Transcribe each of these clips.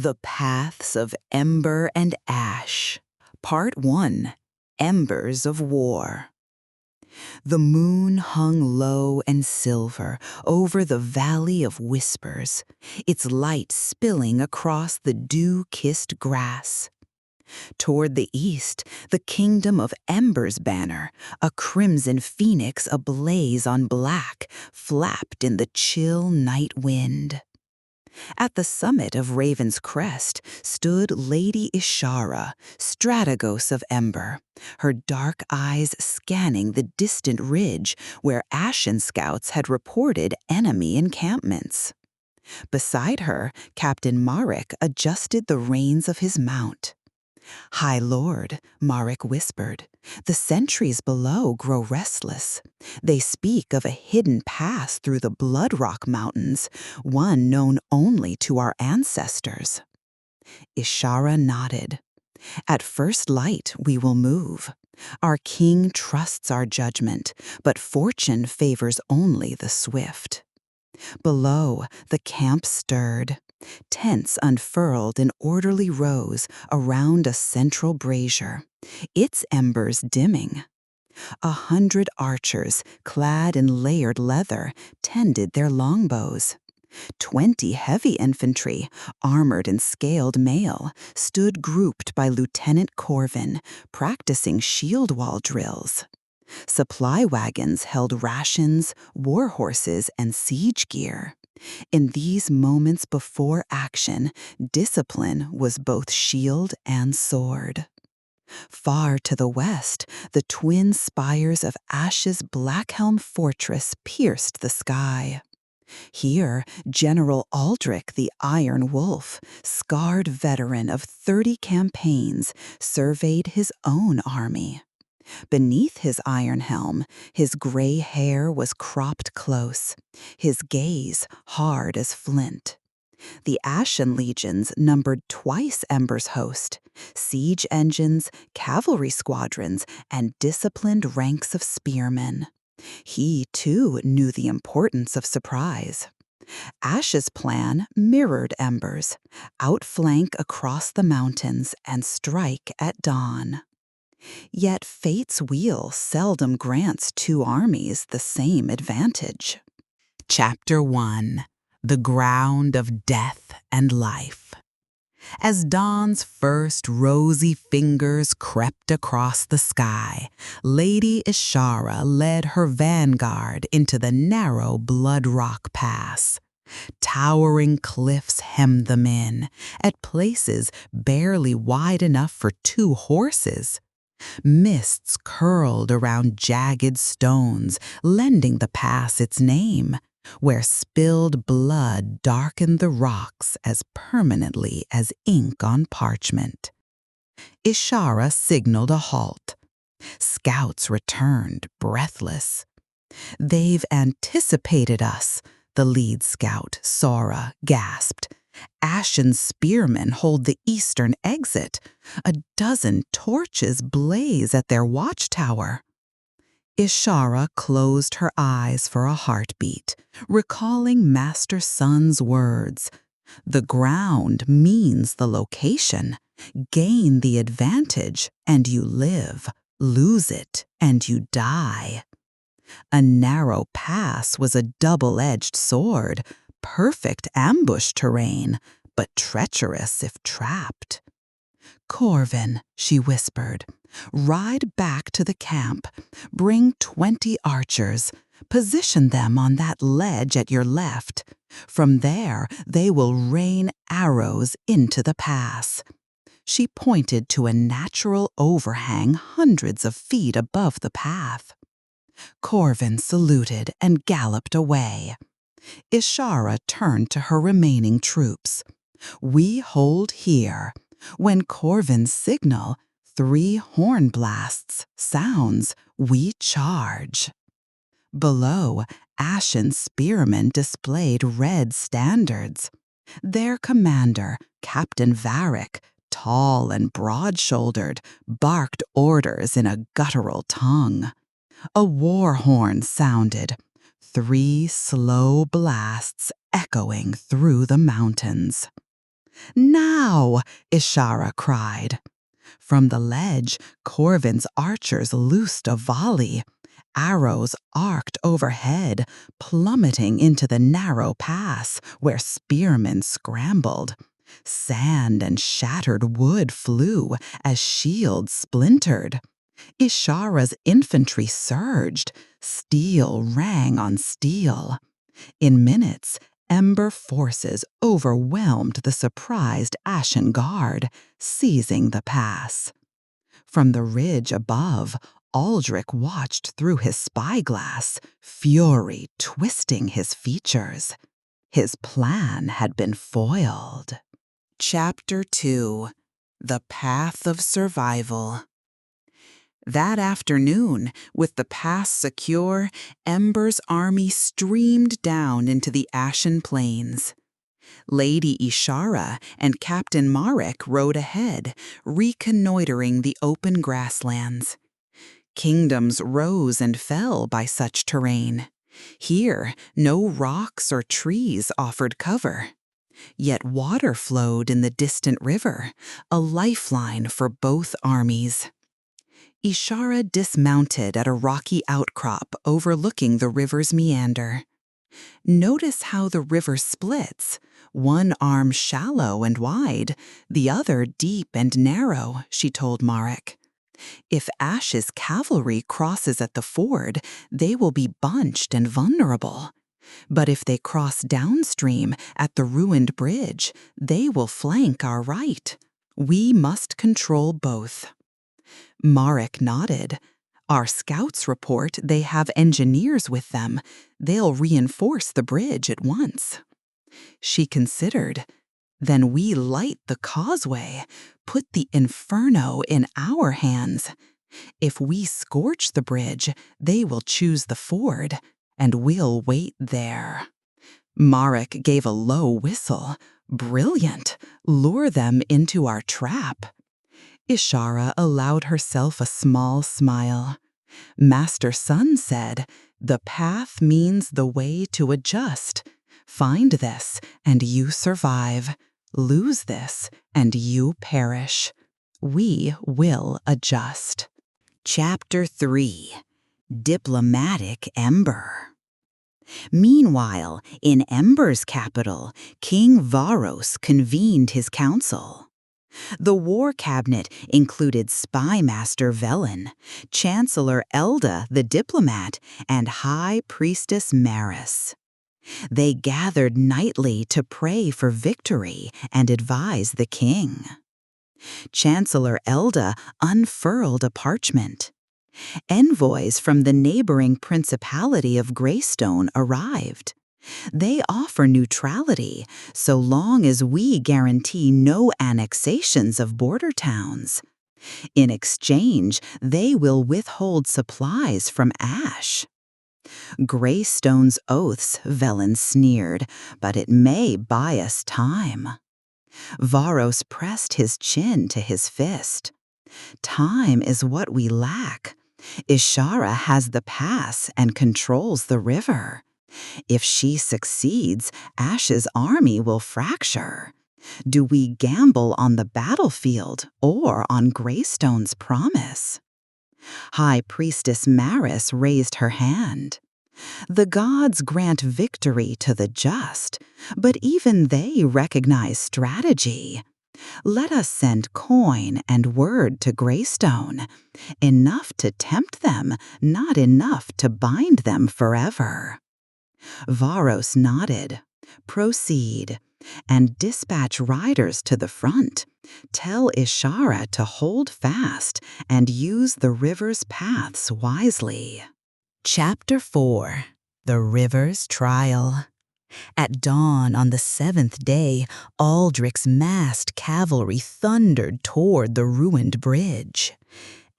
The Paths of Ember and Ash, Part 1, Embers of War. The moon hung low and silver over the Valley of Whispers, its light spilling across the dew-kissed grass. Toward the east, the kingdom of Ember's banner, a crimson phoenix ablaze on black, flapped in the chill night wind. At the summit of Raven's Crest stood Lady Ishara, strategos of Ember, her dark eyes scanning the distant ridge where Ashen scouts had reported enemy encampments. Beside her, Captain Marek adjusted the reins of his mount. "High Lord," Marek whispered, "the sentries below grow restless. They speak of a hidden pass through the Bloodrock Mountains, one known only to our ancestors." Ishara nodded. "At first light we will move. Our king trusts our judgment, but fortune favors only the swift." Below, the camp stirred. Tents unfurled in orderly rows around a central brazier, its embers dimming. 100 archers, clad in layered leather, tended their longbows. 20 heavy infantry, armored in scaled mail, stood grouped by Lieutenant Corvin, practicing shield wall drills. Supply wagons held rations, war horses, and siege gear. In these moments before action, discipline was both shield and sword. Far to the west, the twin spires of Ash's Blackhelm Fortress pierced the sky. Here, General Auldric, the Iron Wolf, scarred veteran of 30 campaigns, surveyed his own army. Beneath his iron helm, his gray hair was cropped close, his gaze hard as flint. The Ashen legions numbered twice Ember's host, siege engines, cavalry squadrons, and disciplined ranks of spearmen. He, too, knew the importance of surprise. Ash's plan mirrored Ember's: outflank across the mountains and strike at dawn. Yet fate's wheel seldom grants two armies the same advantage. Chapter 1: The Ground of Death and Life. As dawn's first rosy fingers crept across the sky, Lady Ishara led her vanguard into the narrow Bloodrock Pass. Towering cliffs hemmed them in, at places barely wide enough for 2 horses. Mists curled around jagged stones, lending the pass its name, where spilled blood darkened the rocks as permanently as ink on parchment. Ishara signaled a halt. Scouts returned, breathless. "They've anticipated us," the lead scout, Sora, gasped. "Ashen spearmen hold the eastern exit. A dozen torches blaze at their watchtower." Ishara closed her eyes for a heartbeat, recalling Master Sun's words. "The ground means the location. Gain the advantage, and you live. Lose it, and you die." A narrow pass was a double-edged sword, perfect ambush terrain, but treacherous if trapped. "Corvin," she whispered, "ride back to the camp. Bring 20 archers. Position them on that ledge at your left. From there, they will rain arrows into the pass." She pointed to a natural overhang hundreds of feet above the path. Corvin saluted and galloped away. Ishara turned to her remaining troops. "We hold here. When Corvin's signal, 3 horn blasts, sounds, we charge." Below, Ashen spearmen displayed red standards. Their commander, Captain Varric, tall and broad-shouldered, barked orders in a guttural tongue. A war horn sounded, 3 slow blasts echoing through the mountains. "Now!" Ishara cried. From the ledge, Corvin's archers loosed a volley. Arrows arced overhead, plummeting into the narrow pass where spearmen scrambled. Sand and shattered wood flew as shields splintered. Ishara's infantry surged. Steel rang on steel. In minutes, Ember forces overwhelmed the surprised Ashen Guard, seizing the pass. From the ridge above, Auldric watched through his spyglass, fury twisting his features. His plan had been foiled. Chapter 2: The Path of Survival. That afternoon, with the pass secure, Ember's army streamed down into the Ashen Plains. Lady Ishara and Captain Marek rode ahead, reconnoitering the open grasslands. Kingdoms rose and fell by such terrain. Here, no rocks or trees offered cover. Yet water flowed in the distant river, a lifeline for both armies. Ishara dismounted at a rocky outcrop overlooking the river's meander. "Notice how the river splits, one arm shallow and wide, the other deep and narrow," she told Marek. "If Ash's cavalry crosses at the ford, they will be bunched and vulnerable. But if they cross downstream at the ruined bridge, they will flank our right. We must control both." Marek nodded. "Our scouts report they have engineers with them. They'll reinforce the bridge at once." She considered. "Then we light the causeway, put the inferno in our hands. If we scorch the bridge, they will choose the ford, and we'll wait there." Marek gave a low whistle. "Brilliant! Lure them into our trap." Ishara allowed herself a small smile. Master Sun said, "The path means the way to adjust. Find this, and you survive. Lose this, and you perish. We will adjust." Chapter 3: Diplomatic Ember. Meanwhile, in Ember's capital, King Varos convened his council. The war cabinet included Spymaster Velen, Chancellor Elda the diplomat, and High Priestess Maris. They gathered nightly to pray for victory and advise the king. Chancellor Elda unfurled a parchment. Envoys from the neighboring Principality of Greystone arrived. They offer neutrality so long as we guarantee no annexations of border towns. In exchange, they will withhold supplies from Ash. Greystone's oaths, Velen sneered, but it may buy us time. Varos pressed his chin to his fist. Time is what we lack. Ishara has the pass and controls the river. If she succeeds, Ash's army will fracture. Do we gamble on the battlefield or on Greystone's promise? High Priestess Maris raised her hand. "The gods grant victory to the just, but even they recognize strategy. Let us send coin and word to Greystone, enough to tempt them, not enough to bind them forever." Varos nodded. "Proceed, and dispatch riders to the front. Tell Ishara to hold fast and use the river's paths wisely." Chapter 4: The River's Trial. At dawn on the 7th day, Auldric's massed cavalry thundered toward the ruined bridge.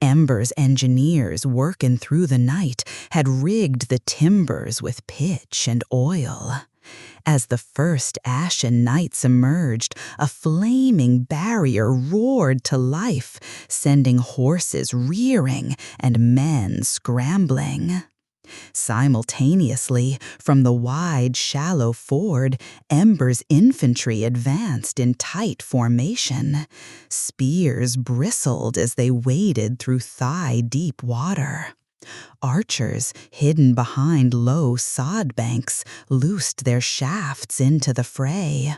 Ember's engineers, working through the night, had rigged the timbers with pitch and oil. As the first Ashen Knights emerged, a flaming barrier roared to life, sending horses rearing and men scrambling. Simultaneously, from the wide, shallow ford, Ember's infantry advanced in tight formation. Spears bristled as they waded through thigh-deep water. Archers, hidden behind low sod banks, loosed their shafts into the fray.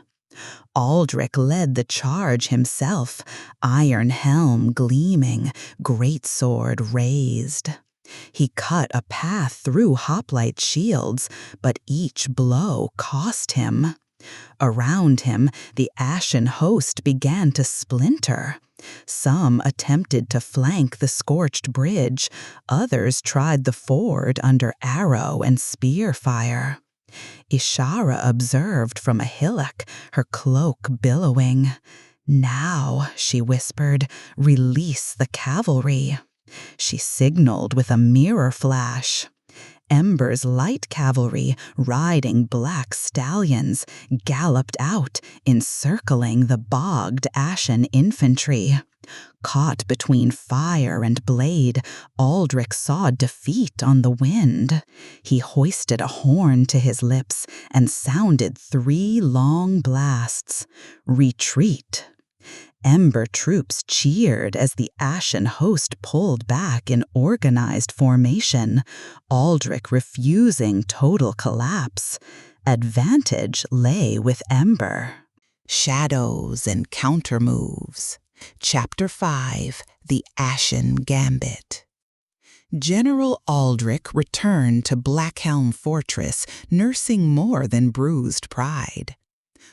Auldric led the charge himself, iron helm gleaming, greatsword raised. He cut a path through hoplite shields, but each blow cost him. Around him, the ashen host began to splinter. Some attempted to flank the scorched bridge, others tried the ford under arrow and spear fire. Ishara observed from a hillock, her cloak billowing. "Now," she whispered, "release the cavalry." She signaled with a mirror flash. Ember's light cavalry, riding black stallions, galloped out, encircling the bogged ashen infantry. Caught between fire and blade, Auldric saw defeat on the wind. He hoisted a horn to his lips and sounded 3 long blasts. Retreat. Ember troops cheered as the ashen host pulled back in organized formation, Auldric refusing total collapse. Advantage lay with Ember. Shadows and countermoves. Chapter 5, The Ashen Gambit. General Auldric returned to Blackhelm Fortress, nursing more than bruised pride.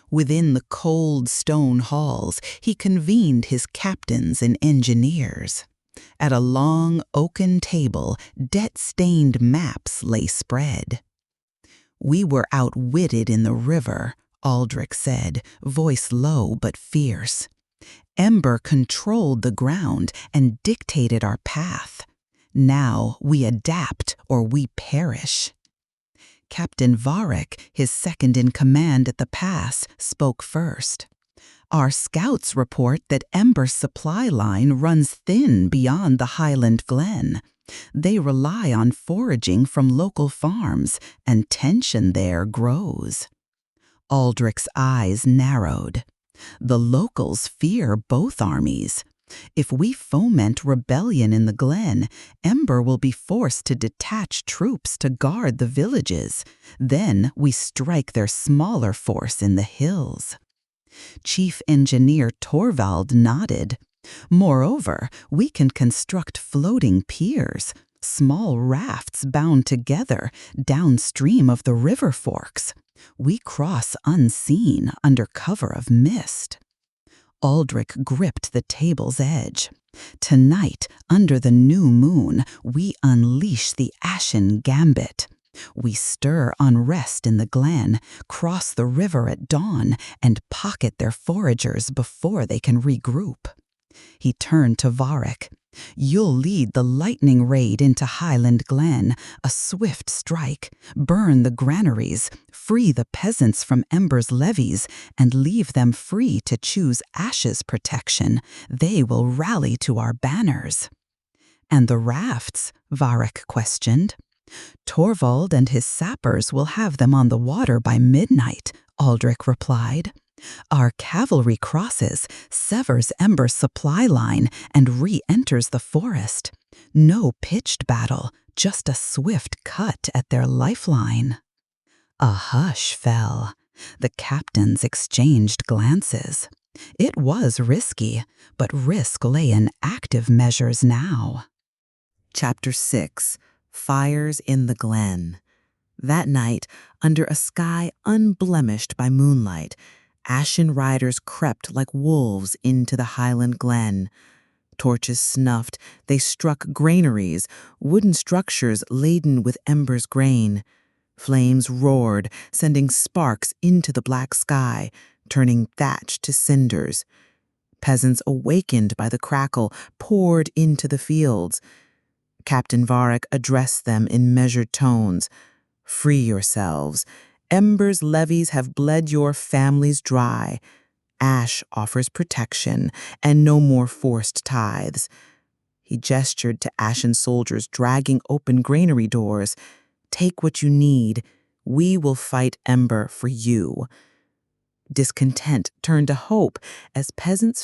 Within the cold stone halls, he convened his captains and engineers. At a long oaken table, debt-stained maps lay spread. "We were outwitted in the river," Auldric said, voice low but fierce. "Ember controlled the ground and dictated our path. Now we adapt or we perish." Captain Varric, his second-in-command at the pass, spoke first. "Our scouts report that Ember's supply line runs thin beyond the Highland Glen. They rely on foraging from local farms, and tension there grows." Auldric's eyes narrowed. "The locals fear both armies. If we foment rebellion in the Glen, Ember will be forced to detach troops to guard the villages. Then we strike their smaller force in the hills." Chief Engineer Torvald nodded. "Moreover, we can construct floating piers, small rafts bound together downstream of the river forks. We cross unseen under cover of mist." Auldric gripped the table's edge. "Tonight, under the new moon, we unleash the Ashen Gambit. We stir unrest in the Glen, cross the river at dawn, and pocket their foragers before they can regroup." He turned to Varric. "You'll lead the lightning raid into Highland Glen, a swift strike, burn the granaries, free the peasants from Ember's levies, and leave them free to choose Ash's protection. They will rally to our banners." "And the rafts?" Varric questioned. "Torvald and his sappers will have them on the water by midnight," Auldric replied. "Our cavalry crosses, severs Ember's supply line, and re-enters the forest. No pitched battle, just a swift cut at their lifeline." A hush fell. The captains exchanged glances. It was risky, but risk lay in active measures now. Chapter 6, Fires in the Glen. That night, under a sky unblemished by moonlight, ashen riders crept like wolves into the Highland Glen. Torches snuffed, they struck granaries, wooden structures laden with Ember's grain. Flames roared, sending sparks into the black sky, turning thatch to cinders. Peasants awakened by the crackle poured into the fields. Captain Varric addressed them in measured tones. "Free yourselves. Ember's levies have bled your families dry. Ash offers protection, and no more forced tithes." He gestured to ashen soldiers dragging open granary doors. Take what you need. We will fight Ember for you." Discontent turned to hope as peasants